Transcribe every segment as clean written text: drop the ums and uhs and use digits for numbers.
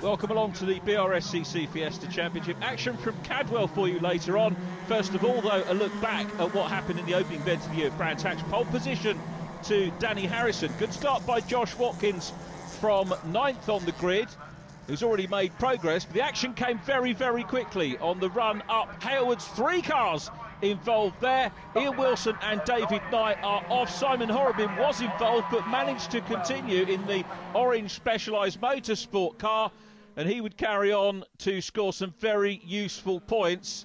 Welcome along to the BRSCC Fiesta Championship. Action from Cadwell for you later on. First of all, though, a look back at what happened in the opening event of the year at Brands Hatch. Pole position to Danny Harrison. Good start by Josh Watkins from 9th on the grid, who's already made progress. But the action came very, very quickly on the run up Halewood's. 3 cars involved there. Ian Wilson and David Knight are off. Simon Horobin was involved but managed to continue in the orange Specialised Motorsport car, and he would carry on to score some very useful points.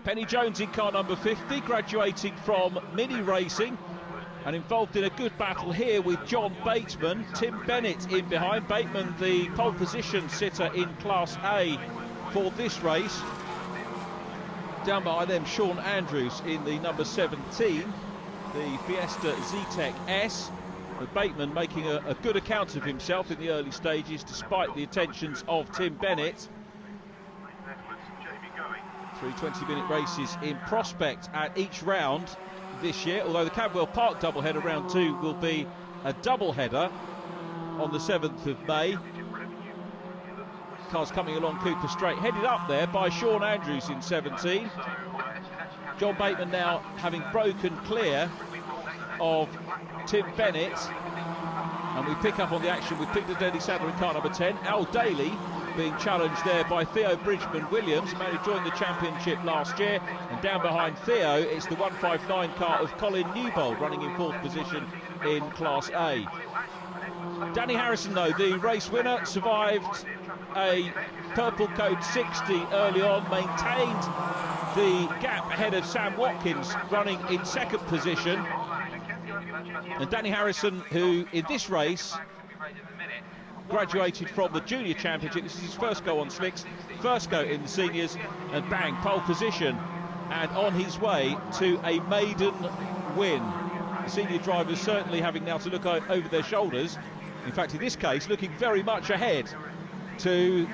Penny Jones in car number 50, graduating from Mini Racing and involved in a good battle here with John Bateman. Tim Bennett in behind. Bateman, the pole position sitter in Class A for this race. Down behind them, Sean Andrews in the number 17, the Fiesta Z-Tech S. But Bateman making a good account of himself in the early stages, despite the attentions of Tim Bennett. 3 20-minute races in prospect at each round this year, although the Cadwell Park doubleheader round 2 will be a doubleheader on the 7th of May. Cars coming along Cooper Straight, headed up there by Sean Andrews in 17. John Bateman now having broken clear of Tim Bennett, and we pick up on the action with Peter Denny Sadler in car number 10. Al Daly being challenged there by Theo Bridgman Williams, the man who joined the championship last year. And down behind Theo, it's the 159 car of Colin Newbold running in 4th position in Class A. Danny Harrison, though, the race winner, survived a purple code 60 early on, maintained the gap ahead of Sam Watkins running in 2nd position. And Danny Harrison, who in this race graduated from the junior championship, this is his first go on slicks, first go in the seniors, and bang, pole position and on his way to a maiden win. The senior drivers certainly having now to look over their shoulders. In fact, in this case, looking very much ahead to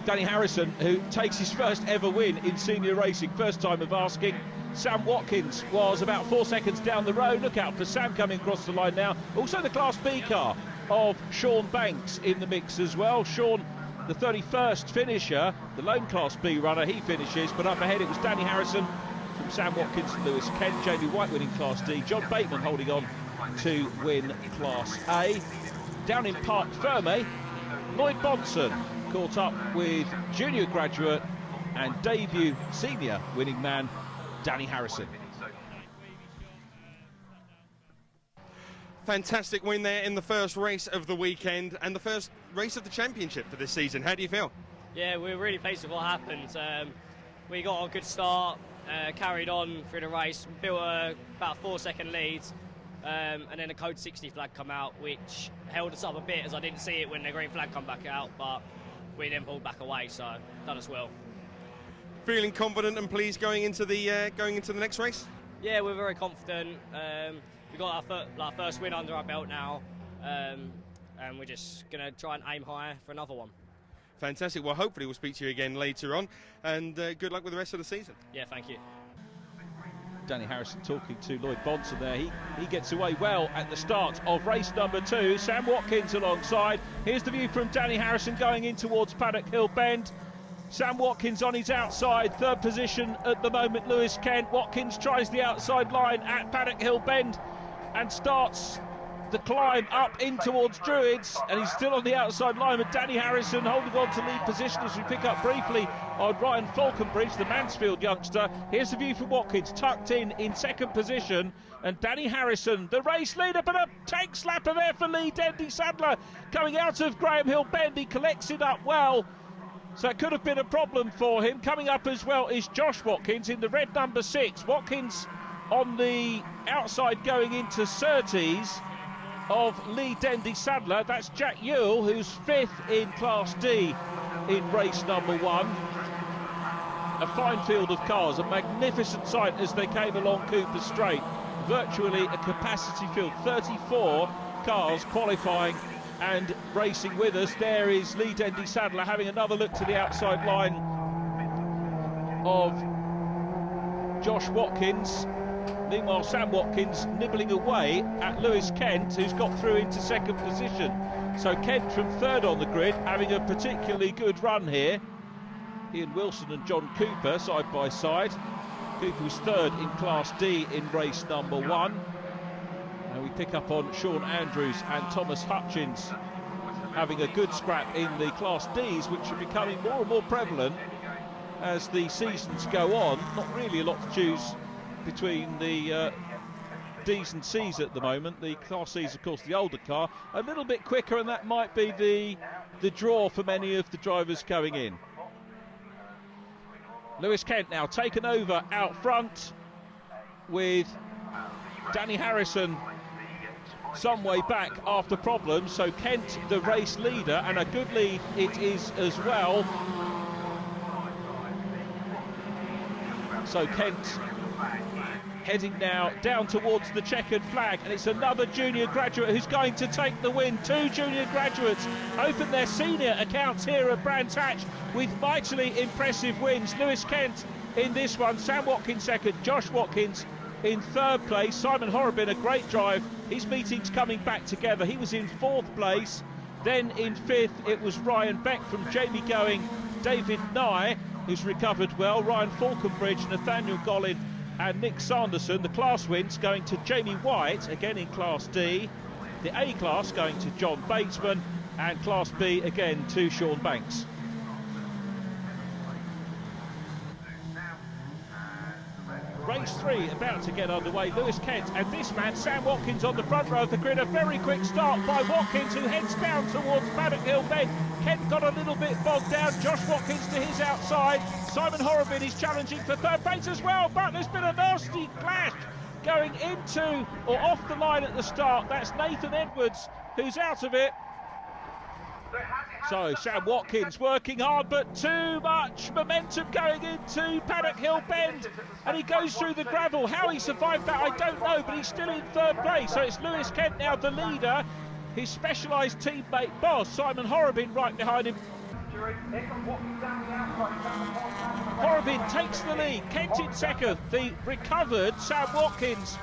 Danny Harrison, who takes his first ever win in senior racing. First time of asking. Sam Watkins was about 4 seconds down the road. Look out for Sam coming across the line now. Also the Class B car of Sean Banks in the mix as well. Sean, the 31st finisher, the lone Class B runner, he finishes, but up ahead it was Danny Harrison from Sam Watkins and Lewis Kent. Jamie White winning Class D. John Bateman holding on to win Class A. Down in Parc Ferme, Lloyd Bonson caught up with junior graduate and debut senior winning man Danny Harrison. Fantastic win there in the first race of the weekend and the first race of the championship for this season. How do you feel? Yeah, we're really pleased with what happened. We got a good start, carried on through the race, built about a 4-second lead, and then the code 60 flag come out, which held us up a bit as I didn't see it when the green flag come back out, but we then pulled back away, so done us well. Feeling confident and pleased going into the next race? Yeah, we're very confident. We got our first win under our belt now, and we're just going to try and aim higher for another one. Fantastic. Well, hopefully we'll speak to you again later on, and good luck with the rest of the season. Yeah, thank you. Danny Harrison talking to Lloyd Bonson there. He gets away well at the start of race number 2. Sam Watkins alongside. Here's the view from Danny Harrison going in towards Paddock Hill Bend. Sam Watkins on his outside, 3rd position at the moment, Lewis Kent. Watkins tries the outside line at Paddock Hill Bend and starts the climb up in towards Druids, and he's still on the outside line, but Danny Harrison holding on to lead position as we pick up briefly on Ryan Falconbridge, the Mansfield youngster. Here's the view from Watkins, tucked in 2nd position, and Danny Harrison, the race leader, but a tank slapper there for Lee Dendy Sadler coming out of Graham Hill Bend. He collects it up well, so it could have been a problem for him. Coming up as well is Josh Watkins in the red number 6. Watkins on the outside going into Surtees of Lee Dendy Sadler. That's Jack Ewell, who's 5th in Class D in race number 1. A fine field of cars, a magnificent sight as they came along Cooper Straight. Virtually a capacity field, 34 cars qualifying and racing with us. There is Lee Dendy Sadler having another look to the outside line of Josh Watkins. Meanwhile, Sam Watkins nibbling away at Lewis Kent, who's got through into 2nd position. So Kent from third on the grid, having a particularly good run here. Ian Wilson and John Cooper side by side. Cooper was third in Class D in race number 1. And we pick up on Sean Andrews and Thomas Hutchins having a good scrap in the Class Ds, which are becoming more and more prevalent as the seasons go on. Not really a lot to choose between the Ds and Cs at the moment. The Class Cs, of course, the older car, a little bit quicker, and that might be the draw for many of the drivers going in. Lewis Kent now taken over out front with Danny Harrison some way back after problems. So Kent the race leader, and a good lead it is as well. So Kent heading now down towards the checkered flag, and it's another junior graduate who's going to take the win. Two junior graduates open their senior accounts here at Brands Hatch with mightily impressive wins. Lewis Kent in this one, Sam Watkins second, Josh Watkins in third place. Simon Horrobin, a great drive. His meeting's coming back together. He was in fourth place. Then in fifth it was Ryan Beck from Jamie Going, David Nye, who's recovered well, Ryan Falconbridge, Nathaniel Gollin and Nick Sanderson. The class wins going to Jamie White, again in Class D. The A class going to John Batesman, and Class B again to Sean Banks. Race 3 about to get underway. Lewis Kent and this man Sam Watkins on the front row of the grid. A very quick start by Watkins, who heads down towards Paddock Hill Bend. Kent got a little bit bogged down. Josh Watkins to his outside. Simon Horrobin is challenging for third place as well, but there's been a nasty clash going into or off the line at the start. That's Nathan Edwards who's out of it. So Sam Watkins working hard, but too much momentum going into Paddock Hill Bend, and he goes through the gravel. How he survived that I don't know, but he's still in third place. So it's Lewis Kent now the leader. His specialised teammate boss Simon Horrobin right behind him. Horrobin takes the lead, Kent in second. The recovered Sam Watkins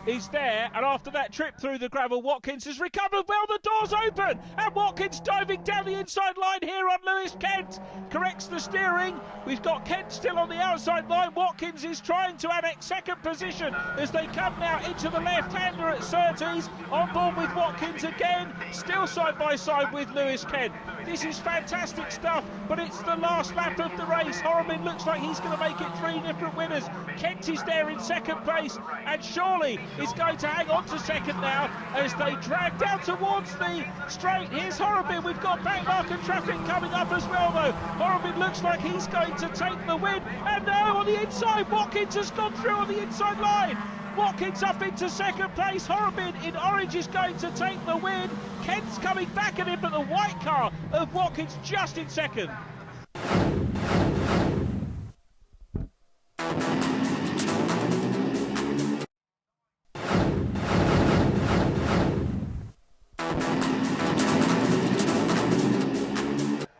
is there, and after that trip through the gravel, Watkins has recovered well. The door's open, and Watkins diving down the inside line here on Lewis Kent. Corrects the steering. We've got Kent still on the outside line. Watkins is trying to annex second position as they come now into the left-hander at Surtees. On board with Watkins again, still side by side with Lewis Kent. This is fantastic stuff, but it's the last lap of the race. Horrobin looks like he's going to make it three different winners. Kent is there in second place, and surely is going to hang on to second now as they drag down towards the straight. Here's Horrobin. We've got bank market traffic coming up as well, though. Horrobin looks like he's going to take the win, and no, on the inside, Watkins has gone through on the inside line. Watkins up into second place. Horrobin in orange is going to take the win. Kent's coming back at him, but the white car of Watkins just in second.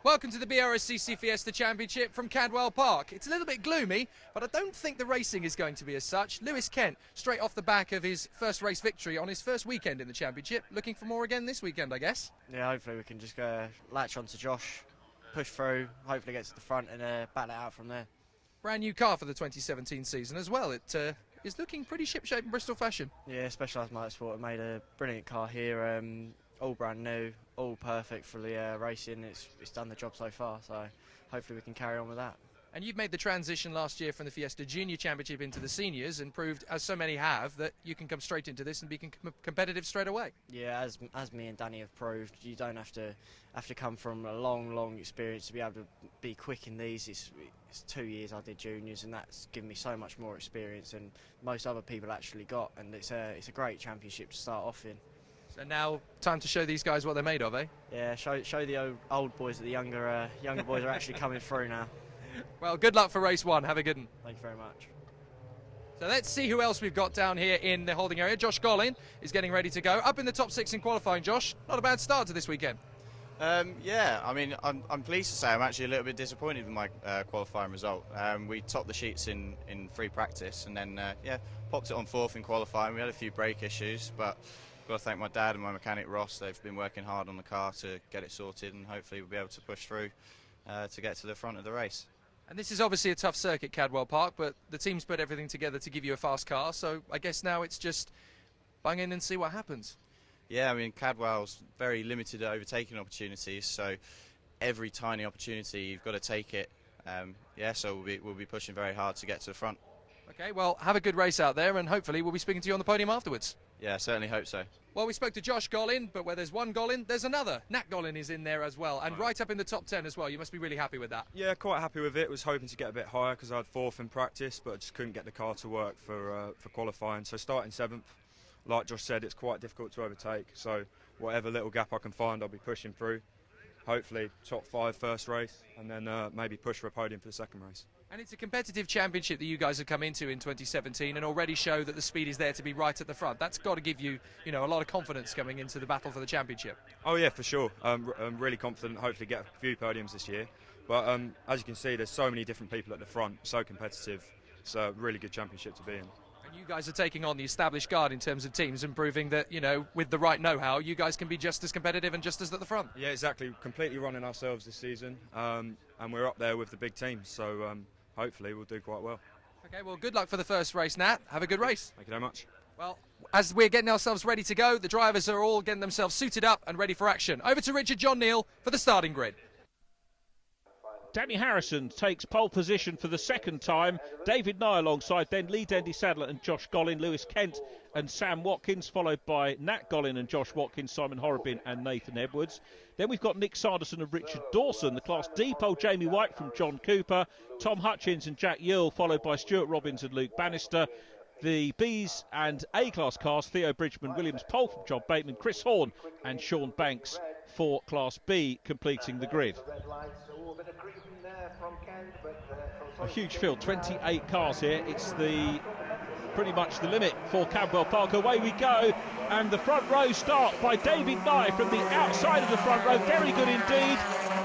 Welcome to the BRSCC Fiesta Championship from Cadwell Park. It's a little bit gloomy, but I don't think the racing is going to be as such. Lewis Kent, straight off the back of his first race victory on his first weekend in the championship, looking for more again this weekend, I guess. Yeah, hopefully we can just go latch onto Josh, push through, hopefully get to the front and battle it out from there. Brand new car for the 2017 season as well. It is looking pretty shipshape in Bristol fashion. Yeah, Specialised Motorsport have made a brilliant car here. All brand new, all perfect for the racing. It's done the job so far, so hopefully we can carry on with that. And you've made the transition last year from the Fiesta Junior Championship into the seniors and proved, as so many have, that you can come straight into this and be competitive straight away. Yeah, as me and Danny have proved, you don't have to come from a long experience to be able to be quick in these. It's 2 years I did juniors, and that's given me so much more experience than most other people actually got, and it's a great championship to start off in. So now, time to show these guys what they're made of, eh? Yeah, show the old boys that the younger boys are actually coming through now. Well, good luck for race one. Have a good one. Thank you very much. So let's see who else we've got down here in the holding area. Josh Gollin is getting ready to go. Up in the top 6 in qualifying, Josh. Not a bad start to this weekend. Yeah, I mean, I'm pleased to say I'm actually a little bit disappointed with my qualifying result. We topped the sheets in free practice, and then, popped it on 4th in qualifying. We had a few brake issues, but got to thank my dad and my mechanic Ross. They've been working hard on the car to get it sorted, and hopefully we'll be able to push through to get to the front of the race. And this is obviously a tough circuit, Cadwell Park, but the team's put everything together to give you a fast car, so I guess now it's just bung in and see what happens. Yeah, I mean, Cadwell's very limited at overtaking opportunities, so every tiny opportunity you've got to take it. So we'll be pushing very hard to get to the front. Okay, well, have a good race out there, and hopefully we'll be speaking to you on the podium afterwards. Yeah, certainly hope so. Well, we spoke to Josh Gollin, but where there's one Gollin, there's another. Nat Gollin is in there as well, and right up in the top 10 as well. You must be really happy with that. Yeah, quite happy with it. Was hoping to get a bit higher because I had 4th in practice, but I just couldn't get the car to work for qualifying. So starting 7th, like Josh said, it's quite difficult to overtake. So whatever little gap I can find, I'll be pushing through. Hopefully top 5 first race, and then maybe push for a podium for the second race. And it's a competitive championship that you guys have come into in 2017 and already show that the speed is there to be right at the front. That's got to give you, a lot of confidence coming into the battle for the championship. Oh yeah, for sure. I'm really confident, hopefully get a few podiums this year. But as you can see, there's so many different people at the front, so competitive. It's a really good championship to be in. And you guys are taking on the established guard in terms of teams and proving that, with the right know-how, you guys can be just as competitive and just as at the front. Yeah, exactly. Completely running ourselves this season, and we're up there with the big teams. So hopefully we'll do quite well. Okay, well, good luck for the first race, Nat. Have a good race. Thank you very much. Well, as we're getting ourselves ready to go, the drivers are all getting themselves suited up and ready for action. Over to Richard John Neal for the starting grid. Danny Harrison takes pole position for the second time. David Nye alongside, then Lee Dendy Sadler and Josh Gollin, Lewis Kent and Sam Watkins, followed by Nat Gollin and Josh Watkins, Simon Horrobin and Nathan Edwards. Then we've got Nick Sanderson and Richard Dawson, the Class D pole, Jamie White from John Cooper, Tom Hutchins and Jack Yule, followed by Stuart Robbins and Luke Bannister. The Bs and A-class cars, Theo Bridgman, Williams pole from John Bateman, Chris Horn and Sean Banks for Class B, completing the grid. A huge field, 28 cars here. It's pretty much the limit for Cadwell Park. Away we go, and the front row start by David Nye from the outside of the front row. Very good indeed,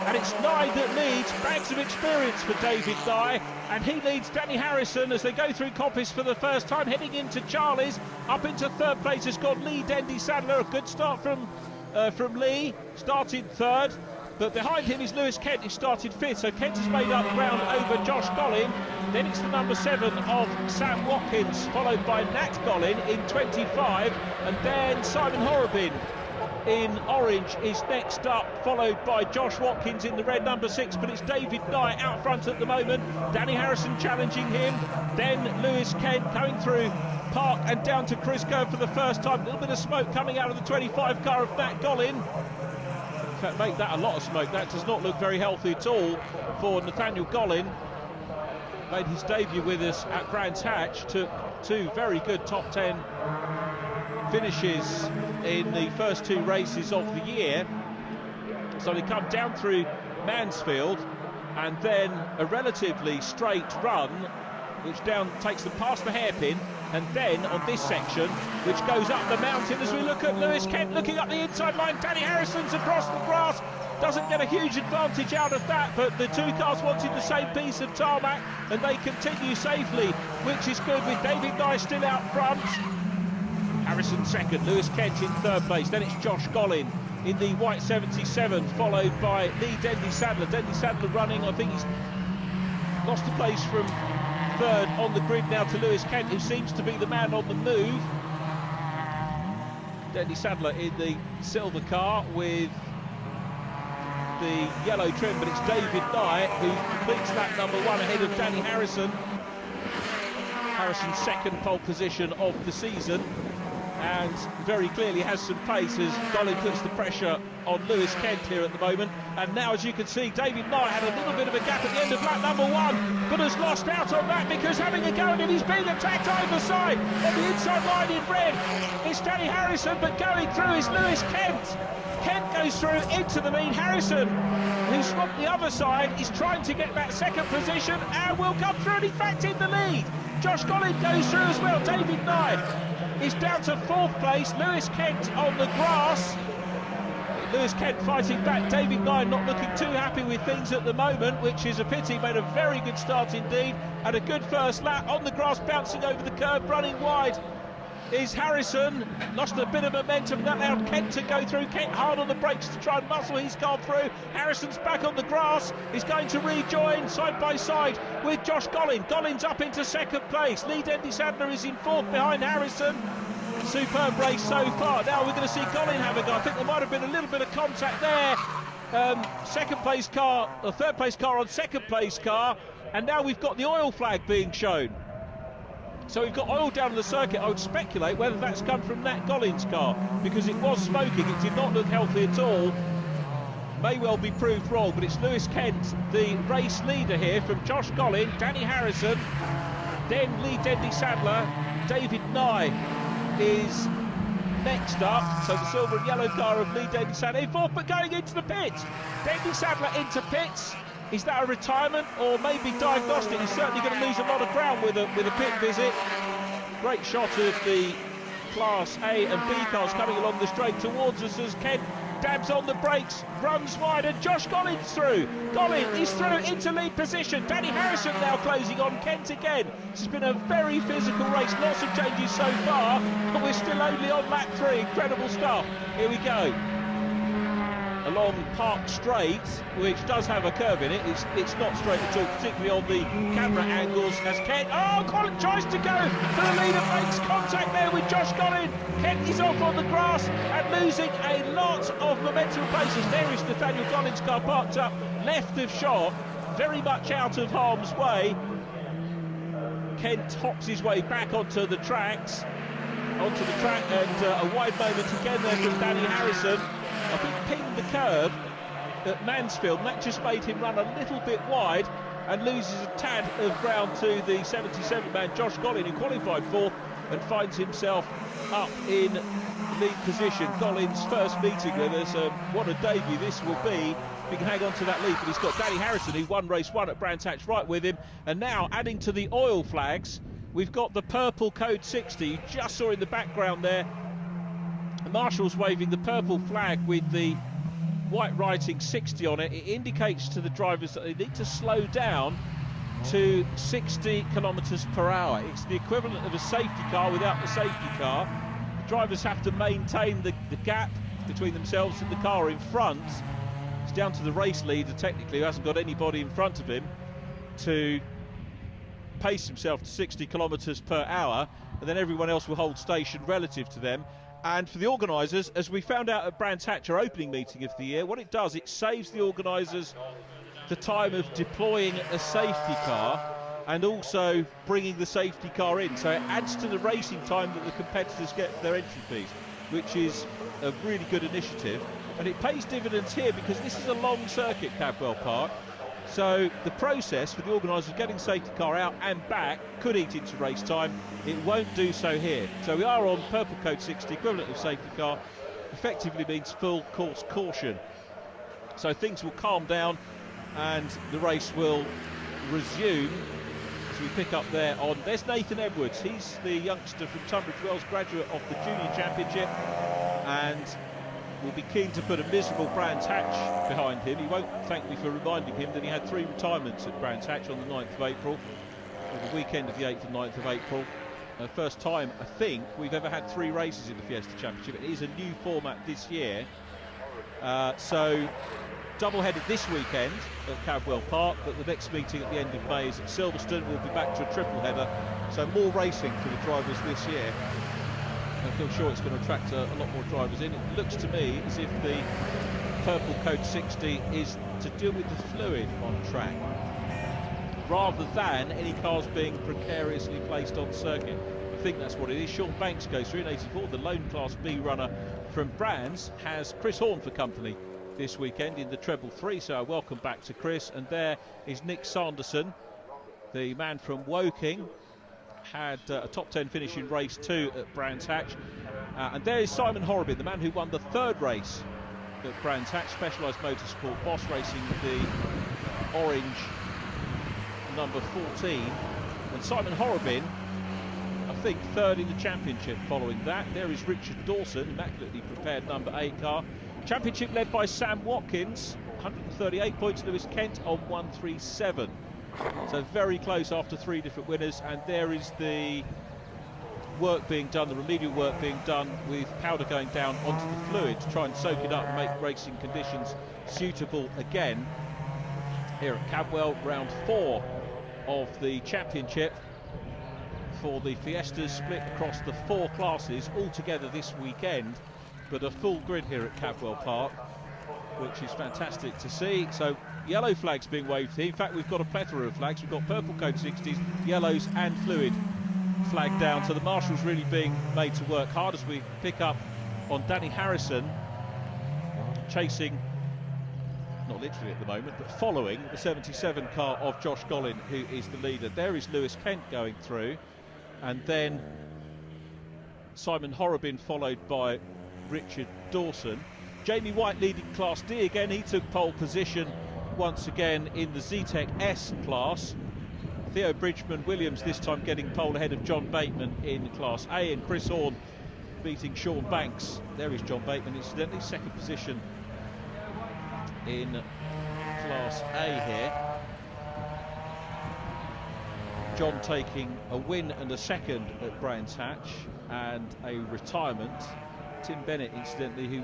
and it's Nye that leads. Bags of experience for David Nye, and he leads Danny Harrison as they go through Coppice for the first time, heading into Charlie's. Up into third place has got Lee Dendy Sadler. A good start from Lee, started third. But behind him is Lewis Kent, who started 5th, so Kent has made up ground over Josh Gollin. Then it's the number 7 of Sam Watkins, followed by Nat Gollin in 25, and then Simon Horrobin in orange is next up, followed by Josh Watkins in the red, number 6, but it's David Nye out front at the moment. Danny Harrison challenging him, then Lewis Kent going through Park and down to Chris Kerr for the first time. A little bit of smoke coming out of the 25 car of Nat Gollin. Make that a lot of smoke. That does not look very healthy at all for Nathaniel Gollin. Made his debut with us at Brands Hatch, took 2 very good top 10 finishes in the first 2 races of the year. So they come down through Mansfield and then a relatively straight run which takes them past the hairpin, and then on this section which goes up the mountain as we look at Lewis Kent looking up the inside line. Danny Harrison's across the grass, doesn't get a huge advantage out of that, but the 2 cars wanted the same piece of tarmac and they continue safely, which is good, with David Nye still out front. Harrison second, Lewis Kent in third place, then it's Josh Gollin in the white 77, followed by Lee Dendy Sadler. Dendy Sadler running, I think he's lost a place from third on the grid now to Lewis Kent, who seems to be the man on the move. Dendy Sadler in the silver car with the yellow trim, but it's David Nye who completes lap number 1 ahead of Danny Harrison. Harrison's second pole position of the season, and very clearly has some pace as Gollin puts the pressure on Lewis Kent here at the moment. And now, as you can see, David Nye had a little bit of a gap at the end of lap number 1, but has lost out on that because having a go at him, he's being attacked either side. On the inside line in red, it's Danny Harrison, but going through is Lewis Kent. Kent goes through into the lead. Harrison, who swapped the other side, is trying to get that second position and will come through, and in fact in the lead. Josh Gollin goes through as well. David Nye is down to 4th place. Lewis Kent on the grass. Lewis Kent fighting back. David Nye not looking too happy with things at the moment, which is a pity. Made a very good start indeed, and a good first lap on the grass, bouncing over the curb, running wide is Harrison. Lost a bit of momentum, that allowed Kent to go through. Kent hard on the brakes to try and muscle his car through. Harrison's back on the grass. He's going to rejoin side by side with Josh Gollin. Gollin's up into second place. Lee Dendy Sadler is in fourth behind Harrison. Superb race so far. Now we're going to see Gollin have a go. I think there might have been a little bit of contact there. Second place car, or third place car on second place car, and now we've got the oil flag being shown. So we've got oil down on the circuit. I would speculate whether that's come from Nat Gollin's car, because it was smoking. It did not look healthy at all. May well be proved wrong, but it's Lewis Kent, the race leader here, from Josh Gollin, Danny Harrison, then Lee Dendy Sadler. David Nye is next up, so the silver and yellow car of Lee Dendy Sadler in fourth, but going into the pits. Dendy Sadler into pits. Is that a retirement or maybe diagnostic? He's certainly going to lose a lot of ground with a pit visit. Great shot of the Class A and B cars coming along the straight towards us as Kent dabs on the brakes, runs wide, and Josh Gollin's through. Gollin is through into lead position. Danny Harrison now closing on Kent again. This has been a very physical race, lots of changes so far, but we're still only on lap 3. Incredible stuff. Here we go. Along Park Straight, which does have a curve in it. It's not straight at all, particularly on the camera angles, as Kent, Gollin tries to go for the lead and makes contact there with Josh Gollin. Kent is off on the grass and losing a lot of momentum places. There is Nathaniel Gollin's car parked up left of shot, very much out of harm's way. Kent hops his way back onto the track, and a wide moment again there from Danny Harrison. I think he pinged the curb at Mansfield, and that just made him run a little bit wide and loses a tad of ground to the 77-man Josh Gollin, who qualified fourth and finds himself up in lead position. Gollin's first meeting with us. What a debut this will be. He can hang on to that lead, but he's got Danny Harrison, who won race 1 at Brands Hatch, right with him. And now, adding to the oil flags, we've got the purple code 60. You just saw in the background there the marshals waving the purple flag with the white writing 60 on it. It indicates to the drivers that they need to slow down to 60 kilometres per hour. It's the equivalent of a safety car without the safety car. The drivers have to maintain the gap between themselves and the car in front. It's down to the race leader, technically, who hasn't got anybody in front of him, to pace himself to 60 kilometres per hour, and then everyone else will hold station relative to them. And for the organisers, as we found out at Brands Hatch, our opening meeting of the year, what it does, it saves the organisers the time of deploying a safety car and also bringing the safety car in. So it adds to the racing time that the competitors get for their entry fees, which is a really good initiative. And it pays dividends here because this is a long circuit, Cadwell Park. So the process for the organisers getting safety car out and back could eat into race time. It won't do so here. So we are on purple code 60, equivalent of safety car. Effectively means full course caution. So things will calm down and the race will resume as we pick up there on. There's Nathan Edwards. He's the youngster from Tunbridge Wells, graduate of the Junior Championship, and will be keen to put a miserable Brands Hatch behind him. He won't thank me for reminding him that he had 3 retirements at Brands Hatch on the 9th of April, or the weekend of the 8th and 9th of April. First time, I think, we've ever had 3 races in the Fiesta Championship. It is a new format this year. So, double-headed this weekend at Cadwell Park, but the next meeting at the end of May is at Silverstone. We'll be back to a triple-header, so more racing for the drivers this year. I feel sure it's going to attract a lot more drivers in. It looks to me as if the purple code 60 is to do with the fluid on track, rather than any cars being precariously placed on circuit. I think that's what it is. Sean Banks goes through in 84. The lone Class B runner from Brands has Chris Horn for company this weekend in the treble 3. So welcome back to Chris. And there is Nick Sanderson, the man from Woking. Had a top 10 finish in race 2 at Brands Hatch. And there is Simon Horrobin, the man who won the 3rd race at Brands Hatch, Specialised Motorsport Boss, racing the orange number 14. And Simon Horrobin, I think, 3rd in the championship following that. There is Richard Dawson, immaculately prepared number 8 car. Championship led by Sam Watkins, 138 points. Lewis Kent on 137. So very close after 3 different winners. And there is the work being done, the remedial work being done with powder going down onto the fluid to try and soak it up and make racing conditions suitable again. Here at Cadwell, round 4 of the championship for the Fiestas, split across the 4 classes altogether this weekend, but a full grid here at Cadwell Park, which is fantastic to see. So yellow flags being waved here. In fact, we've got a plethora of flags. We've got purple code 60s, yellows and fluid flag down. So the marshals really being made to work hard as we pick up on Danny Harrison chasing, not literally at the moment, but following the 77 car of Josh Gollin, who is the leader. There is Lewis Kent going through, and then Simon Horrobin followed by Richard Dawson. Jamie White leading Class D again. He took pole position once again in the Zetec S class. Theo Bridgman-Williams this time getting pole ahead of John Bateman in Class A, and Chris Horn beating Sean Banks. There is John Bateman, incidentally, second position in Class A here. John taking a win and a second at Brands Hatch and a retirement. Tim Bennett, incidentally, who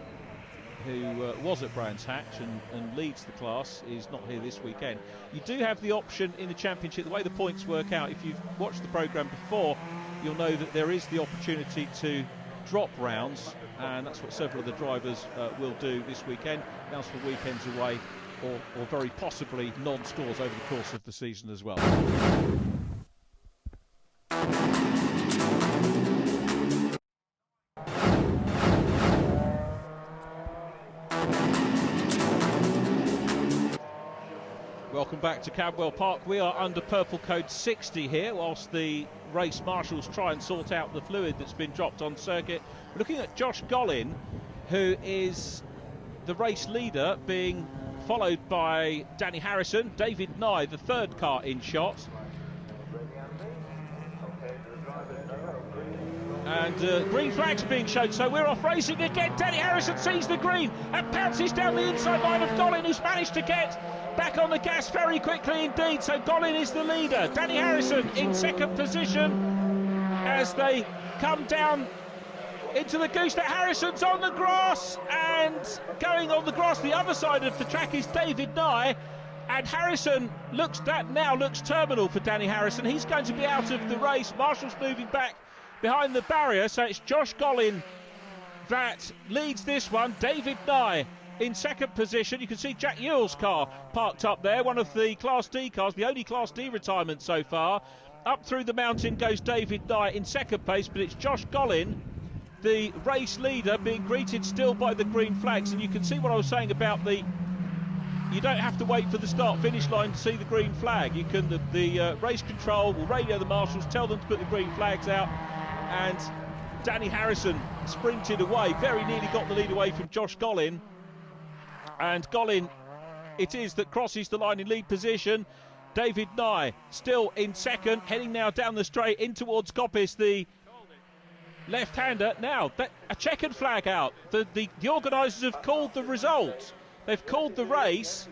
was at Brands Hatch and leads the class, is not here this weekend. You do have the option in the championship, the way the points work out, if you've watched the programme before, you'll know that there is the opportunity to drop rounds, and that's what several of the drivers will do this weekend. Now for weekends away, or very possibly non-scores over the course of the season as well. Welcome back to Cadwell Park. We are under purple code 60 here, whilst the race marshals try and sort out the fluid that's been dropped on circuit. We're looking at Josh Gollin, who is the race leader, being followed by Danny Harrison. David Nye, the third car in shot. And green flags being shown, so we're off racing again. Danny Harrison sees the green and pounces down the inside line of Gollin, who's managed to get back on the gas very quickly indeed. So Gollin is the leader. Danny Harrison in second position as they come down into the gooseneck. Harrison's on the grass, and going on the grass the other side of the track is David Nye. And Harrison looks terminal for Danny Harrison. He's going to be out of the race. Marshall's moving back behind the barrier, so it's Josh Gollin that leads this one. David Nye in second position. You can see Jack Ewell's car parked up there, one of the Class D cars, the only Class D retirement so far. Up through the mountain goes David Nye in second place, but it's Josh Gollin, the race leader, being greeted still by the green flags. And you can see what I was saying about you don't have to wait for the start-finish line to see the green flag. You can, the race control will radio the marshals, tell them to put the green flags out, and Danny Harrison sprinted away, very nearly got the lead away from Josh Gollin. And Gollin it is that crosses the line in lead position. David Nye still in second, heading now down the straight in towards Coppice, the left-hander. Now, a checkered flag out. The organisers have called the result. They've called the race,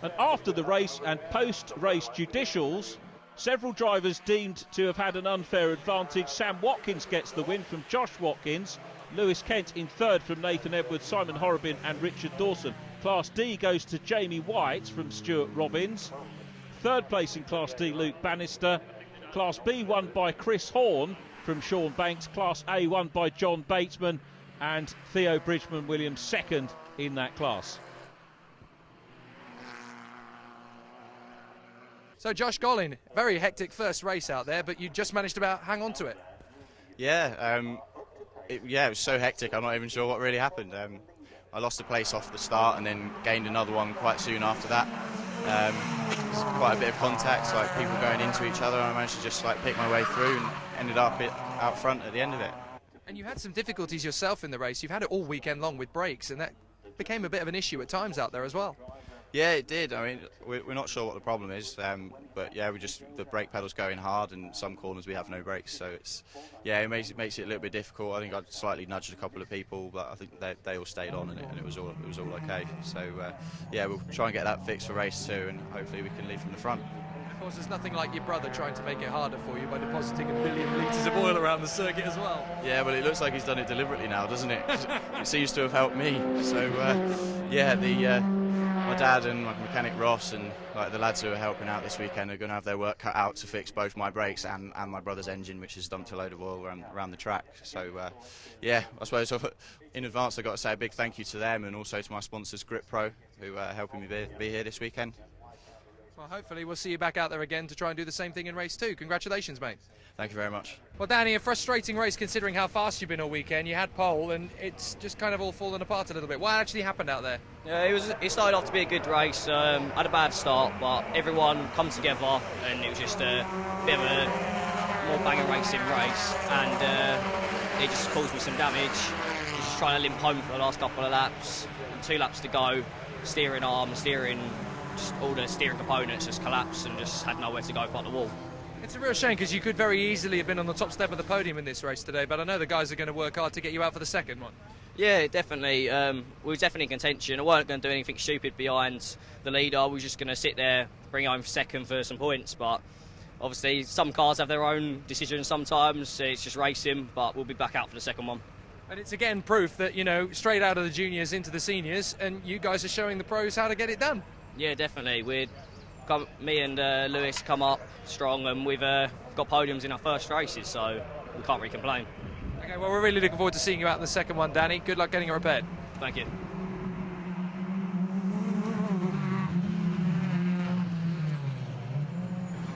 and after the race and post-race judicials, several drivers deemed to have had an unfair advantage. Sam Watkins gets the win from Josh Watkins. Lewis Kent in third from Nathan Edwards, Simon Horrobin and Richard Dawson. Class D goes to Jamie White from Stuart Robbins. Third place in Class D, Luke Bannister. Class B won by Chris Horn from Sean Banks. Class A won by John Bateman, and Theo Bridgman-Williams second in that class. So Josh Gollin, very hectic first race out there, but you just managed to hang on to it. Yeah, it was so hectic, I'm not even sure what really happened. I lost the place off the start and then gained another one quite soon after that. It's quite a bit of contact, so like people going into each other, and I managed to just like pick my way through and ended up out front at the end of it. And you had some difficulties yourself in the race. You've had it all weekend long with brakes, and that became a bit of an issue at times out there as well. Yeah, it did. I mean, we're not sure what the problem is, but yeah, the brake pedal's going hard, and some corners we have no brakes, so it makes it a little bit difficult. I think I slightly nudged a couple of people, but I think they all stayed on, and it was all okay. So yeah, we'll try and get that fixed for race 2, and hopefully we can lead from the front. Of course, there's nothing like your brother trying to make it harder for you by depositing 1 billion litres of oil around the circuit as well. Yeah, well, it looks like he's done it deliberately now, doesn't it? It seems to have helped me. So, yeah, my dad and my mechanic Ross and like the lads who are helping out this weekend are going to have their work cut out to fix both my brakes and my brother's engine, which has dumped a load of oil around the track. So, yeah, I suppose in advance I've got to say a big thank you to them and also to my sponsors Grip Pro, who are helping me be here this weekend. Well, hopefully we'll see you back out there again to try and do the same thing in race 2. Congratulations, mate. Thank you very much. Well, Danny, a frustrating race considering how fast you've been all weekend. You had pole and it's just kind of all fallen apart a little bit. What actually happened out there? Yeah, it started off to be a good race. Had a bad start, but everyone come together and it was just a bit of a more banger racing race, and it just caused me some damage. I was just trying to limp home for the last couple of laps, and 2 laps to go. Steering arm, just all the steering components just collapsed and just had nowhere to go but the wall. It's a real shame because you could very easily have been on the top step of the podium in this race today, but I know the guys are going to work hard to get you out for the second one. Yeah, definitely. We were definitely in contention. I weren't going to do anything stupid behind the leader. We were just going to sit there, bring home second for some points, but obviously some cars have their own decisions sometimes. It's just racing, but we'll be back out for the second one. And it's again proof that, you know, straight out of the juniors into the seniors, and you guys are showing the pros how to get it done. Yeah, definitely. Me and Lewis come up strong, and we've got podiums in our first races, so we can't really complain. Okay, well, we're really looking forward to seeing you out in the second one, Danny. Good luck getting it repaired. Thank you.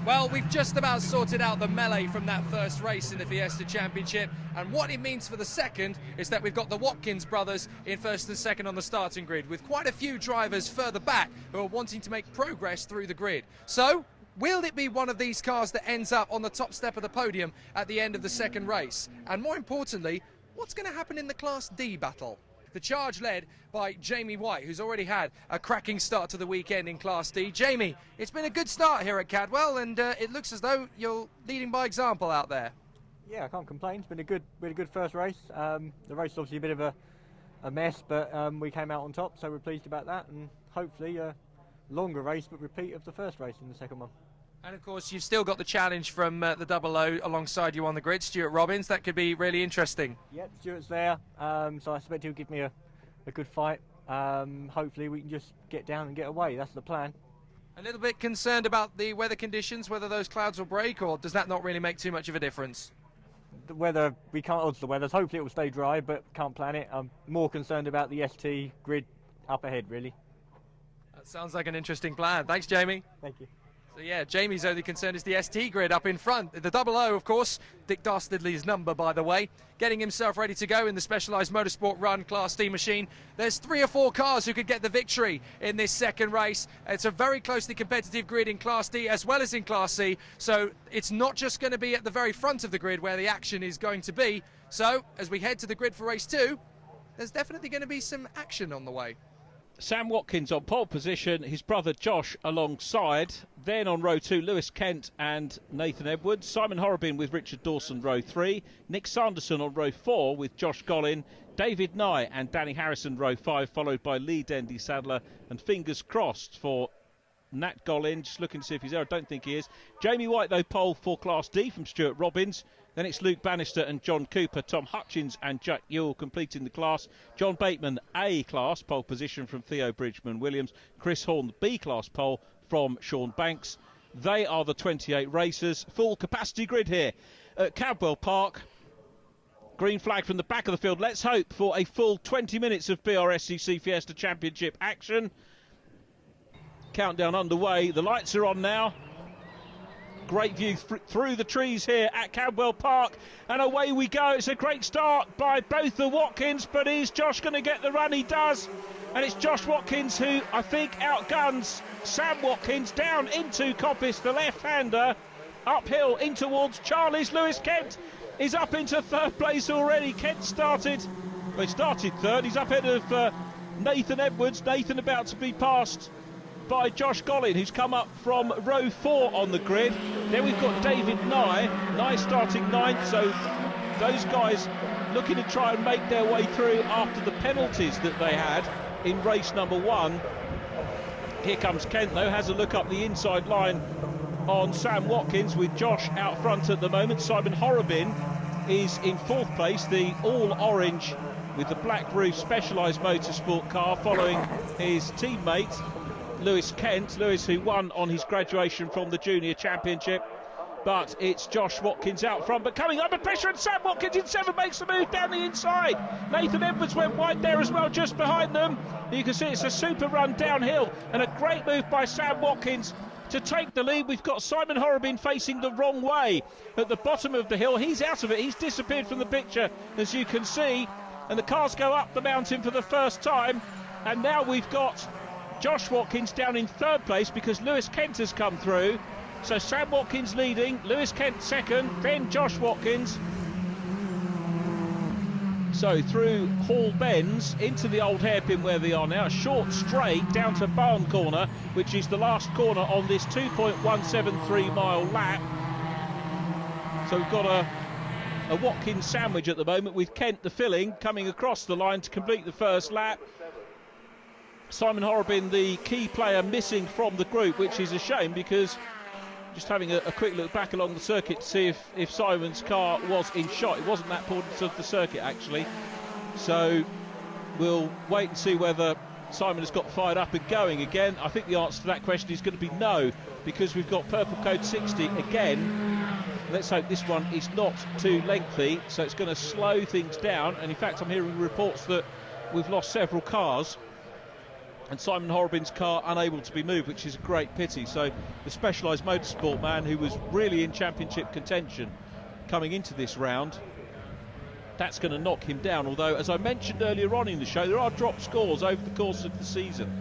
Well, we've just about sorted out the melee from that first race in the Fiesta Championship, and what it means for the second is that we've got the Watkins brothers in first and second on the starting grid, with quite a few drivers further back who are wanting to make progress through the grid. So, will it be one of these cars that ends up on the top step of the podium at the end of the second race? And more importantly, what's going to happen in the Class D battle? The charge led by Jamie White, who's already had a cracking start to the weekend in Class D. Jamie, it's been a good start here at Cadwell, and it looks as though you're leading by example out there. Yeah, I can't complain. It's been a good first race. The race is obviously a bit of a mess, but we came out on top, so we're pleased about that, and hopefully a longer race, but repeat of the first race in the second one. And of course, you've still got the challenge from the double O alongside you on the grid, Stuart Robbins. That could be really interesting. Yep, Stuart's there, so I expect he'll give me a good fight. Hopefully we can just get down and get away. That's the plan. A little bit concerned about the weather conditions, whether those clouds will break, or does that not really make too much of a difference? The weather, we can't odds the weather. Hopefully it will stay dry, but can't plan it. I'm more concerned about the ST grid up ahead, really. That sounds like an interesting plan. Thanks, Jamie. Thank you. So yeah, Jamie's only concern is the ST grid up in front. The double O, of course, Dick Dastardly's number, by the way, getting himself ready to go in the Specialised Motorsport Run Class D machine. There's 3 or 4 cars who could get the victory in this second race. It's a very closely competitive grid in Class D as well as in Class C, so it's not just going to be at the very front of the grid where the action is going to be. So as we head to the grid for race 2, there's definitely going to be some action on the way. Sam Watkins on pole position, his brother Josh alongside. Then on row 2, Lewis Kent and Nathan Edwards. Simon Horrobin with Richard Dawson, row 3. Nick Sanderson on row 4 with Josh Gollin. David Nye and Danny Harrison, row 5, followed by Lee Dendy Sadler. And fingers crossed for Nat Gollin, just looking to see if he's there. I don't think he is. Jamie White, though, pole for Class D from Stuart Robbins. Then it's Luke Bannister and John Cooper, Tom Hutchins and Jack Ewell completing the class. John Bateman, A class, pole position from Theo Bridgman Williams. Chris Horn, B class pole from Sean Banks. They are the 28 racers. Full capacity grid here at Cadwell Park. Green flag from the back of the field. Let's hope for a full 20 minutes of BRSCC Fiesta Championship action. Countdown underway. The lights are on now. Great view through the trees here at Cadwell Park, and away we go. It's a great start by both the Watkins, but is Josh going to get the run? He does, and it's Josh Watkins who I think outguns Sam Watkins down into Coppice, the left-hander, uphill in towards Charlie's. Lewis Kent is up into third place already. Kent started third. He's up ahead of Nathan Edwards. Nathan about to be passed by Josh Gollin, who's come up from row 4 on the grid. Then we've got David Nye starting 9th, so those guys looking to try and make their way through after the penalties that they had in race number 1. Here comes Kent, though, has a look up the inside line on Sam Watkins, with Josh out front at the moment. Simon Horrobin is in 4th place, the all-orange with the black roof Specialised Motorsport car, following his teammate Lewis Kent. Lewis, who won on his graduation from the Junior Championship. But it's Josh Watkins out front, but coming under pressure, and Sam Watkins in 7 makes the move down the inside. Nathan Edwards went wide there as well, just behind them. You can see it's a super run downhill, and a great move by Sam Watkins to take the lead. We've got Simon Horrobin facing the wrong way at the bottom of the hill. He's out of it, he's disappeared from the picture, as you can see, and the cars go up the mountain for the first time. And now we've got Josh Watkins down in 3rd place because Lewis Kent has come through. So Sam Watkins leading, Lewis Kent second, then Josh Watkins. So through Hall Bends into the old hairpin where they are now, a short straight down to Barn Corner, which is the last corner on this 2.173 mile lap. So we've got a Watkins sandwich at the moment, with Kent the filling coming across the line to complete the first lap. Simon Horrobin, the key player, missing from the group, which is a shame, because just having a quick look back along the circuit to see if Simon's car was in shot. It wasn't that important of the circuit, actually. So we'll wait and see whether Simon has got fired up and going again. I think the answer to that question is going to be no, because we've got purple code 60 again. Let's hope this one is not too lengthy, so it's going to slow things down. And in fact, I'm hearing reports that we've lost several cars, and Simon Horrobin's car unable to be moved, which is a great pity. So the Specialised Motorsport man, who was really in championship contention coming into this round, that's going to knock him down. Although, as I mentioned earlier on in the show, there are drop scores over the course of the season,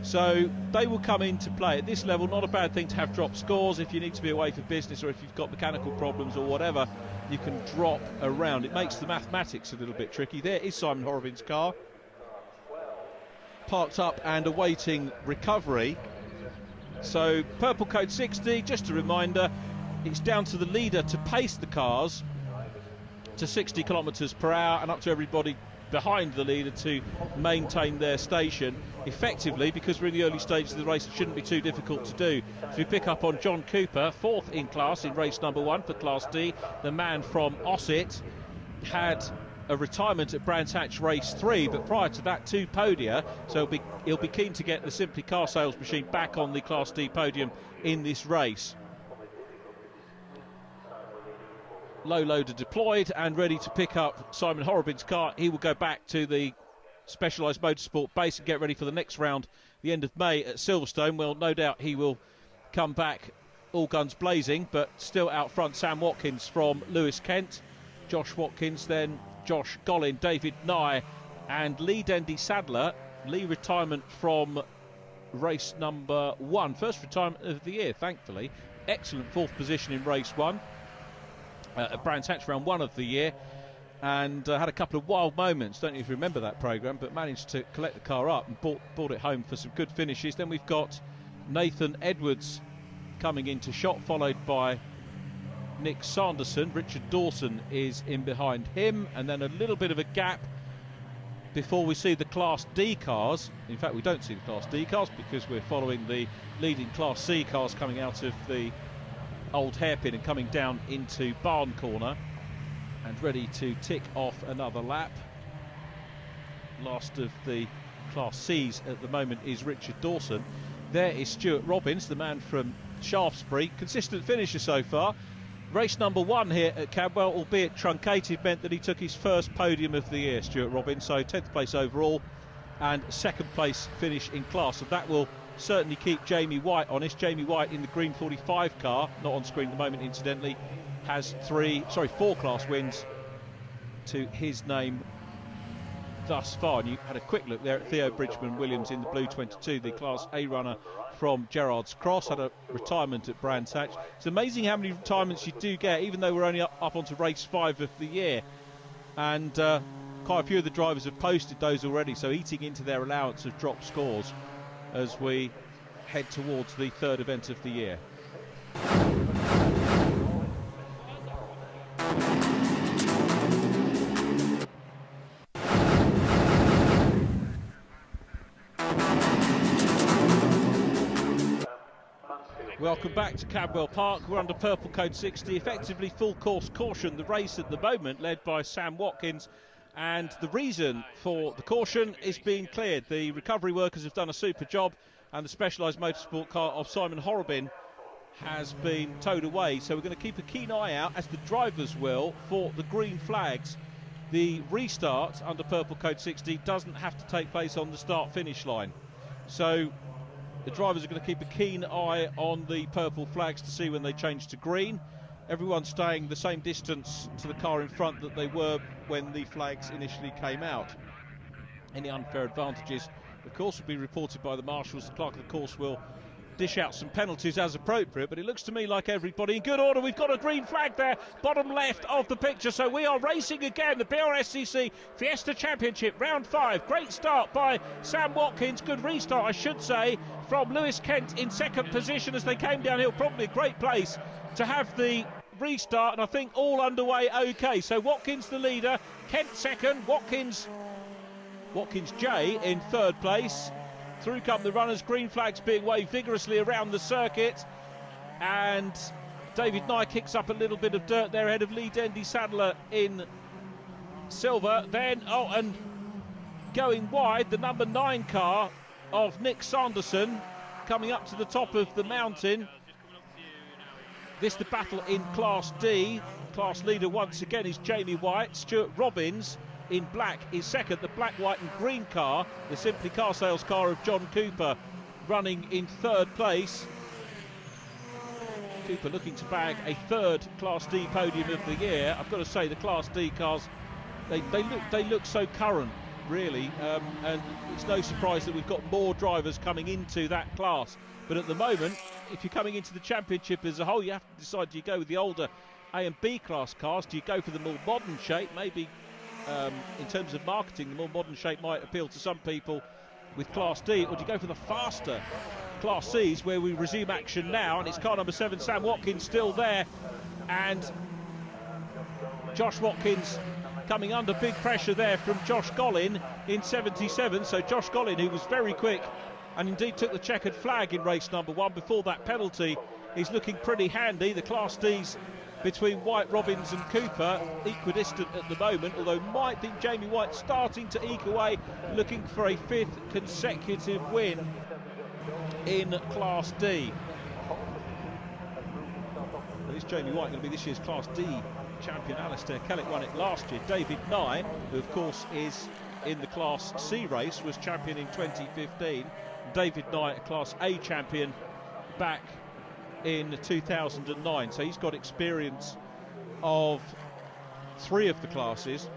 so they will come into play. At this level, not a bad thing to have drop scores. If you need to be away for business, or if you've got mechanical problems or whatever, you can drop around. It makes the mathematics a little bit tricky. There is Simon Horrobin's car, parked up and awaiting recovery. So purple code 60, just a reminder, it's down to the leader to pace the cars to 60 kilometres per hour, and up to everybody behind the leader to maintain their station effectively, because we're in the early stages of the race. It shouldn't be too difficult to do. So we pick up on John Cooper, 4th in class in race number 1 for Class D. The man from Ossett had a retirement at Brands Hatch race 3, but prior to that, 2 podia, so he'll be keen to get the Simply Car Sales machine back on the Class D podium in this race. Low loader deployed and ready to pick up Simon Horrobin's car. He will go back to the Specialised Motorsport base and get ready for the next round, the end of May at Silverstone. Well, no doubt he will come back all guns blazing, but still out front, Sam Watkins from Lewis Kent, Josh Watkins, then Josh Gollin, David Nye and Lee Dendy Sadler. Lee retirement from race number 1, first retirement of the year, thankfully. Excellent 4th position in race 1 at Brands Hatch, round 1 of the year, and had a couple of wild moments. Don't know if you remember that programme, but managed to collect the car up and brought it home for some good finishes. Then we've got Nathan Edwards coming into shot, followed by Nick Sanderson. Richard Dawson is in behind him, and then a little bit of a gap before we see the Class D cars. In fact, we don't see the Class D cars because we're following the leading Class C cars coming out of the old hairpin and coming down into Barn Corner and ready to tick off another lap. Last of the Class Cs at the moment is Richard Dawson. There is Stuart Robbins, the man from Shaftesbury, consistent finisher so far. Race number 1 here at Cadwell, albeit truncated, meant that he took his first podium of the year, Stuart Robbins, so 10th place overall and 2nd place finish in class. So that will certainly keep Jamie White honest. Jamie White in the green 45 car, not on screen at the moment incidentally, has 4 class wins to his name thus far. And you had a quick look there at Theo Bridgman Williams in the blue 22, the Class A runner from Gerrards Cross, had a retirement at Brands Hatch. It's amazing how many retirements you do get, even though we're only up onto race 5 of the year, and quite a few of the drivers have posted those already, so eating into their allowance of drop scores as we head towards the 3rd event of the year. Welcome back to Cadwell Park. We're under purple code 60, effectively full course caution. The race at the moment led by Sam Watkins, and the reason for the caution is being cleared. The recovery workers have done a super job, and the specialised motorsport car of Simon Horrobin has been towed away. So we're going to keep a keen eye out, as the drivers will, for the green flags. The restart under purple code 60 doesn't have to take place on the start-finish line. So the drivers are going to keep a keen eye on the purple flags to see when they change to green. Everyone's staying the same distance to the car in front that they were when the flags initially came out. Any unfair advantages, of course, will be reported by the marshals. The clerk of the course will dish out some penalties as appropriate, but it looks to me like everybody in good order. We've got a green flag there, bottom left of the picture, so we are racing again. The BRSCC Fiesta Championship, round 5. Great start by Sam Watkins, good restart, I should say, from Lewis Kent in second position as they came downhill. Probably a great place to have the restart, and I think all underway okay. So Watkins the leader, Kent second, Watkins J in third place. Through come the runners, green flags being waved vigorously around the circuit, and David Nye kicks up a little bit of dirt there ahead of Lee Dendy Sadler in silver. Then, and going wide, the number 9 car of Nick Sanderson coming up to the top of the mountain. This the battle in Class D. Class leader once again is Jamie White. Stuart Robbins in black is second. The black, white and green car, the Simply Car Sales car of John Cooper, running in third place. Cooper looking to bag a third Class D podium of the year. I've got to say, the Class D cars, they look so current, really, and it's no surprise that we've got more drivers coming into that class. But at the moment, if you're coming into the championship as a whole, you have to decide, do you go with the older A and B class cars? Do you go for the more modern shape? Maybe in terms of marketing, the more modern shape might appeal to some people with Class D, or do you go for the faster Class Cs, where we resume action now? And it's car number 7, Sam Watkins, still there, and Josh Watkins coming under big pressure there from Josh Gollin in 77. So Josh Gollin, who was very quick and indeed took the checkered flag in race number 1 before that penalty, is looking pretty handy. The Class Ds between White, Robbins and Cooper equidistant at the moment, although might think Jamie White starting to eke away, looking for a 5th consecutive win in Class D. Well, is Jamie White going to be this year's Class D champion? Alistair Kellett won it last year. David Nye, who of course is in the Class C race, was champion in 2015. David Nye, a Class A champion back in 2009, so he's got experience of 3 of the classes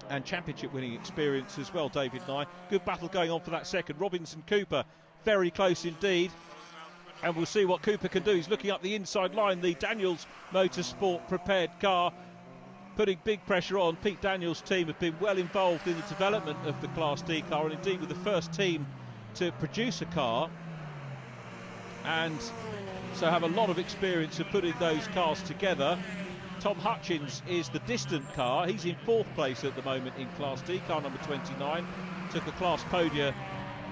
and championship winning experience as well. David Nye, good battle going on for that second. Robinson Cooper very close indeed, and we'll see what Cooper can do. He's looking up the inside line, the Daniels Motorsport prepared car, putting big pressure on. Pete Daniels' team have been well involved in the development of the Class D car, and indeed with the first team to produce a car, and so have a lot of experience of putting those cars together. Tom Hutchins is the distant car. He's in 4th place at the moment in Class D, car number 29. Took a class podium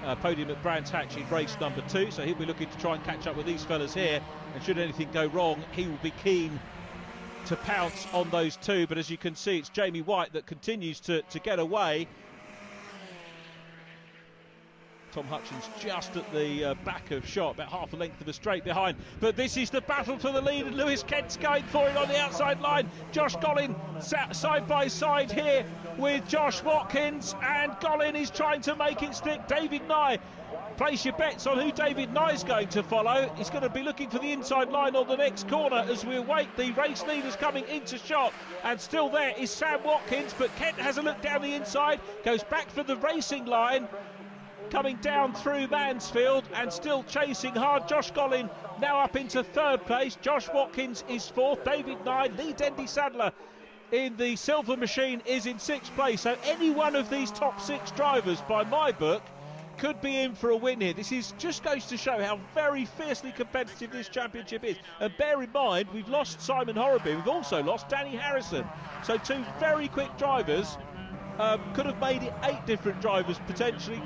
at Brands Hatch in race number 2, so he'll be looking to try and catch up with these fellas here, and should anything go wrong, he will be keen to pounce on those 2. But as you can see, it's Jamie White that continues to get away. Tom Hutchins just at the back of shot, about half a length of a straight behind. But this is the battle for the lead, and Lewis Kent's going for it on the outside line. Josh Gollin sat side by side here with Josh Watkins, and Gollin is trying to make it stick. David Nye, place your bets on who David Nye is going to follow. He's going to be looking for the inside line on the next corner as we await the race leaders coming into shot. And still there is Sam Watkins, but Kent has a look down the inside, goes back for the racing line, coming down through Mansfield and still chasing hard. Josh Gollin now up into 3rd place. Josh Watkins is 4th. David Nye, Lee Dendy Sadler in the silver machine is in 6th place. So any one of these top 6 drivers, by my book, could be in for a win here. This is just goes to show how very fiercely competitive this championship is. And bear in mind, we've lost Simon Horrobin. We've also lost Danny Harrison. So 2 very quick drivers could have made it 8 different drivers potentially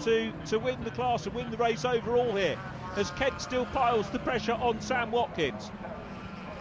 to win the class and win the race overall here, as Kent still piles the pressure on Sam Watkins.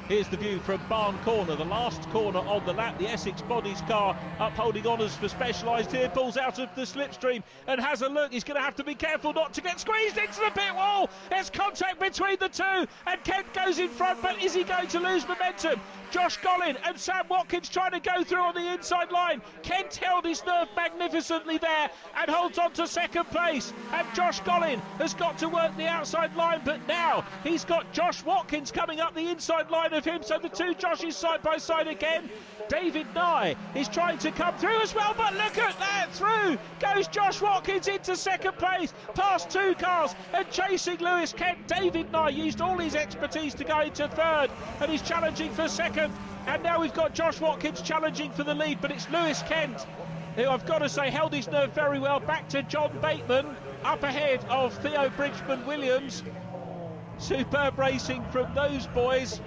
Here's the view from Barn Corner, the last corner on the lap. The Essex Bodies car upholding honours for Specialised here, pulls out of the slipstream and has a look. He's going to have to be careful not to get squeezed into the pit wall. There's contact between the two and Kent goes in front, but is he going to lose momentum? Josh Gollin and Sam Watkins trying to go through on the inside line. Kent held his nerve magnificently there and holds on to second place. And Josh Gollin has got to work the outside line, but now he's got Josh Watkins coming up the inside line of him. So the two Joshes side by side again. David Nye is trying to come through as well, but look at that, through goes Josh Watkins into second place, past 2 cars and chasing Lewis Kent. David Nye used all his expertise to go into third and he's challenging for second, and now we've got Josh Watkins challenging for the lead, but it's Lewis Kent who, I've got to say, held his nerve very well. Back to John Bateman up ahead of Theo Bridgman-Williams. Superb racing from those boys,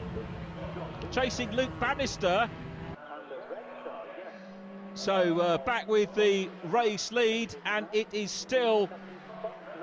chasing Luke Bannister. So back with the race lead, and it is still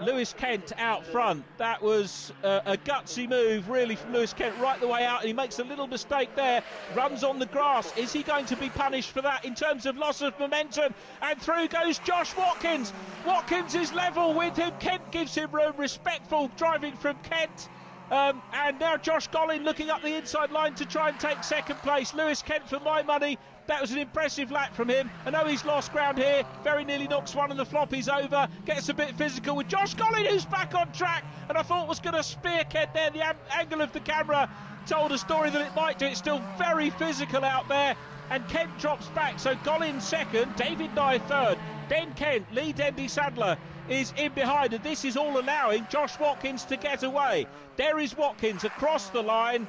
Lewis Kent out front. That was a gutsy move really from Lewis Kent right the way out, and he makes a little mistake there, runs on the grass. Is he going to be punished for that in terms of loss of momentum? And through goes Josh Watkins. Watkins is level with him. Kent gives him room. Respectful driving from Kent. And now Josh Gollin looking up the inside line to try and take second place. Lewis Kent, for my money, that was an impressive lap from him. I know he's lost ground here, very nearly knocks one of the floppies over, gets a bit physical with Josh Gollin, who's back on track, and I thought was going to spear Kent there. The angle of the camera told a story that it might do. It's still very physical out there, and Kent drops back. So Gollin second, David Nye third, Ben Kent, Lee Dendy Sadler is in behind, and this is all allowing Josh Watkins to get away. There is Watkins across the line.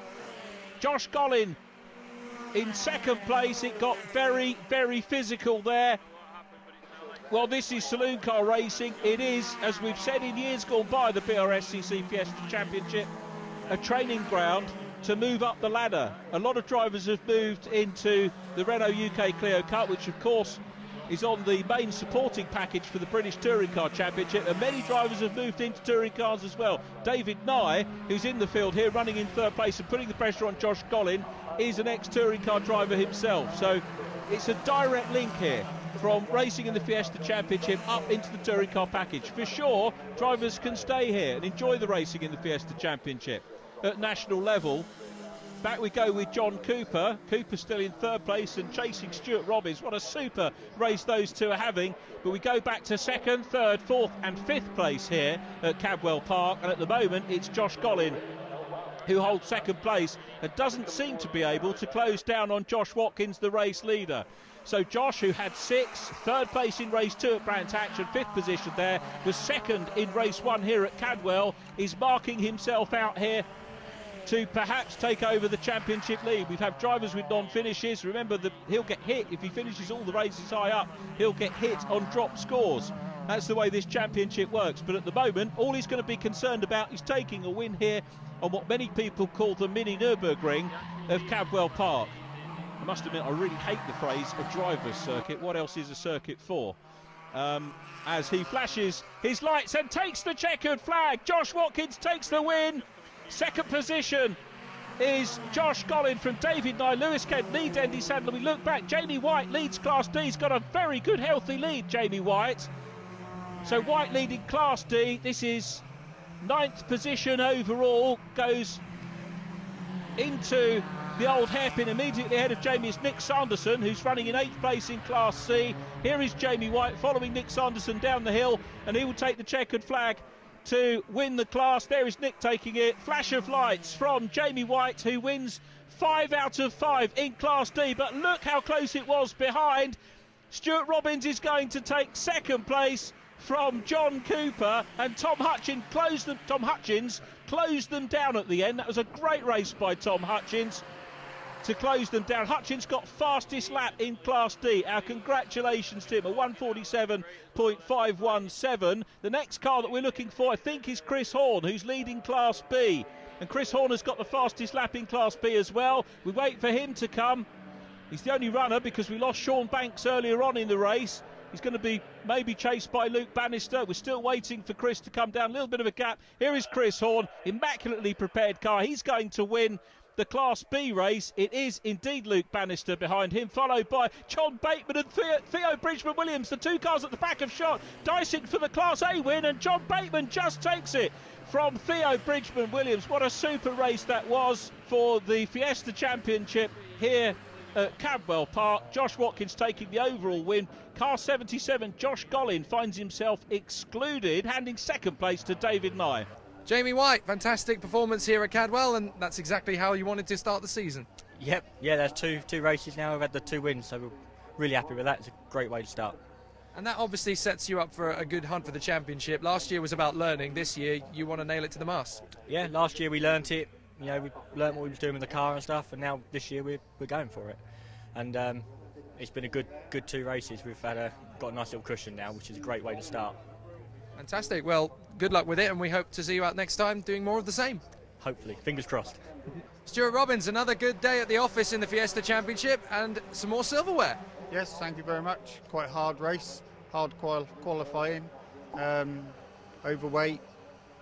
Josh Gollin in second place. It got very, very physical there. Well, this is saloon car racing. It is, as we've said in years gone by, the BRSCC Fiesta Championship, a training ground to move up the ladder. A lot of drivers have moved into the Renault UK Clio Cup, which of course is on the main supporting package for the British Touring Car Championship, and many drivers have moved into touring cars as well. David Nye, who's in the field here running in third place and putting the pressure on Josh Gollin, is an ex-touring car driver himself. So it's a direct link here from racing in the Fiesta Championship up into the touring car package. For sure, drivers can stay here and enjoy the racing in the Fiesta Championship at national level. Back we go with John Cooper. Cooper still in third place and chasing Stuart Robbins. What a super race those two are having. But we go back to second, third, fourth and fifth place here at Cadwell Park. And at the moment, it's Josh Gollin who holds second place and doesn't seem to be able to close down on Josh Watkins, the race leader. So Josh, who had 6th, third place in race 2 at Brands Hatch and 5th position there, was second in race 1 here at Cadwell, is marking himself out here to perhaps take over the championship lead. We've had drivers with non-finishes. Remember that he'll get hit if he finishes all the races high up. He'll get hit on drop scores. That's the way this championship works. But at the moment, all he's going to be concerned about is taking a win here on what many people call the mini Nürburgring of Cadwell Park. I must admit, I really hate the phrase a driver's circuit. What else is a circuit for? As he flashes his lights and takes the checkered flag. Josh Watkins takes the win. Second position is Josh Gollin from David Nye, Lewis Kent, Lee Dendy Sadler. We look back, Jamie White leads Class D. He's got a very good, healthy lead, Jamie White. So White leading Class D. This is 9th position overall. Goes into the old hairpin immediately ahead of Jamie is Nick Sanderson, who's running in 8th place in Class C. Here is Jamie White following Nick Sanderson down the hill, and he will take the checkered flag to win the class. There is Nick taking it. Flash of lights from Jamie White, who wins 5 out of 5 in Class D. But look how close it was behind. Stuart Robbins is going to take second place from John Cooper, and Tom Hutchins closed them down at the end. That was a great race by Tom Hutchins to close them down. Hutchins got fastest lap in Class D. Our congratulations to him, a 1:47.517. The next car that we're looking for, I think, is Chris Horn, who's leading Class B. And Chris Horn has got the fastest lap in Class B as well. We wait for him to come. He's the only runner because we lost Sean Banks earlier on in the race. He's going to be maybe chased by Luke Bannister. We're still waiting for Chris to come down. A little bit of a gap. Here is Chris Horn, immaculately prepared car. He's going to win the Class B race. It is indeed Luke Bannister behind him, followed by John Bateman and Theo Bridgman-Williams. The two cars at the back have shot. Dicing for the Class A win, and John Bateman just takes it from Theo Bridgman-Williams. What a super race that was for the Fiesta Championship here at Cadwell Park. Josh Watkins taking the overall win. Car 77, Josh Gollin, finds himself excluded, handing second place to David Nye. Jamie White, fantastic performance here at Cadwell, and that's exactly how you wanted to start the season. Yep, yeah, there's two races now. We've had the 2 wins, so we're really happy with that. It's a great way to start. And that obviously sets you up for a good hunt for the championship. Last year was about learning. This year, you want to nail it to the mast. Yeah, last year we learnt it. You know, we learnt what we was doing with the car and stuff, and now this year we're going for it. And it's been a good 2 races. We've got a nice little cushion now, which is a great way to start. Fantastic. Well, good luck with it, and we hope to see you out next time doing more of the same. Hopefully, fingers crossed. Stuart Robbins, another good day at the office in the Fiesta Championship, and some more silverware. Yes, thank you very much. Quite a hard race, hard qualifying, overweight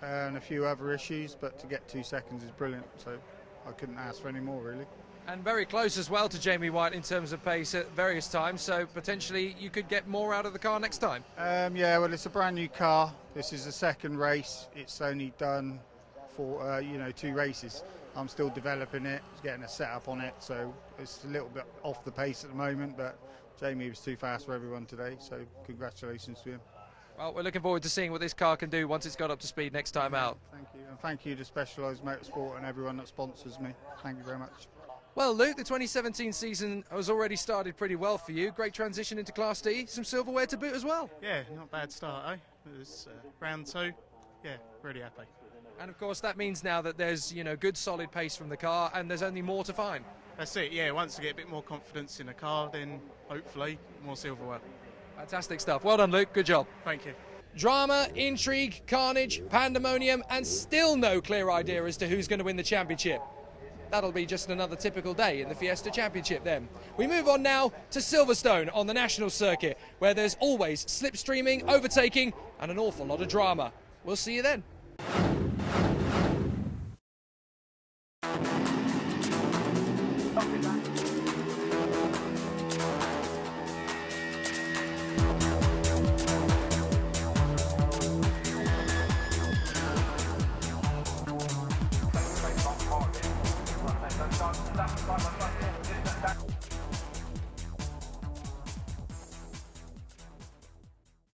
and a few other issues, but to get 2 seconds is brilliant, so I couldn't ask for any more really. And very close as well to Jamie White in terms of pace at various times, so potentially you could get more out of the car next time. Yeah, well, it's a brand new car. This is the second race. It's only done for 2 races. I'm still developing it, getting a setup on it, so it's a little bit off the pace at the moment, but Jamie was too fast for everyone today, so congratulations to him. Well, we're looking forward to seeing what this car can do once it's got up to speed next time out. Thank you, and thank you to Specialised Motorsport and everyone that sponsors me. Thank you very much. Well, Luke, the 2017 season has already started pretty well for you. Great transition into Class D, some silverware to boot as well. Yeah, not bad start, eh? It was round 2. Yeah, really happy. And of course that means now that there's, good solid pace from the car, and there's only more to find. That's it, yeah, once I get a bit more confidence in the car, then hopefully more silverware. Fantastic stuff. Well done, Luke. Good job. Thank you. Drama, intrigue, carnage, pandemonium, and still no clear idea as to who's going to win the championship. That'll be just another typical day in the Fiesta Championship then. We move on now to Silverstone on the national circuit, where there's always slipstreaming, overtaking, and an awful lot of drama. We'll see you then.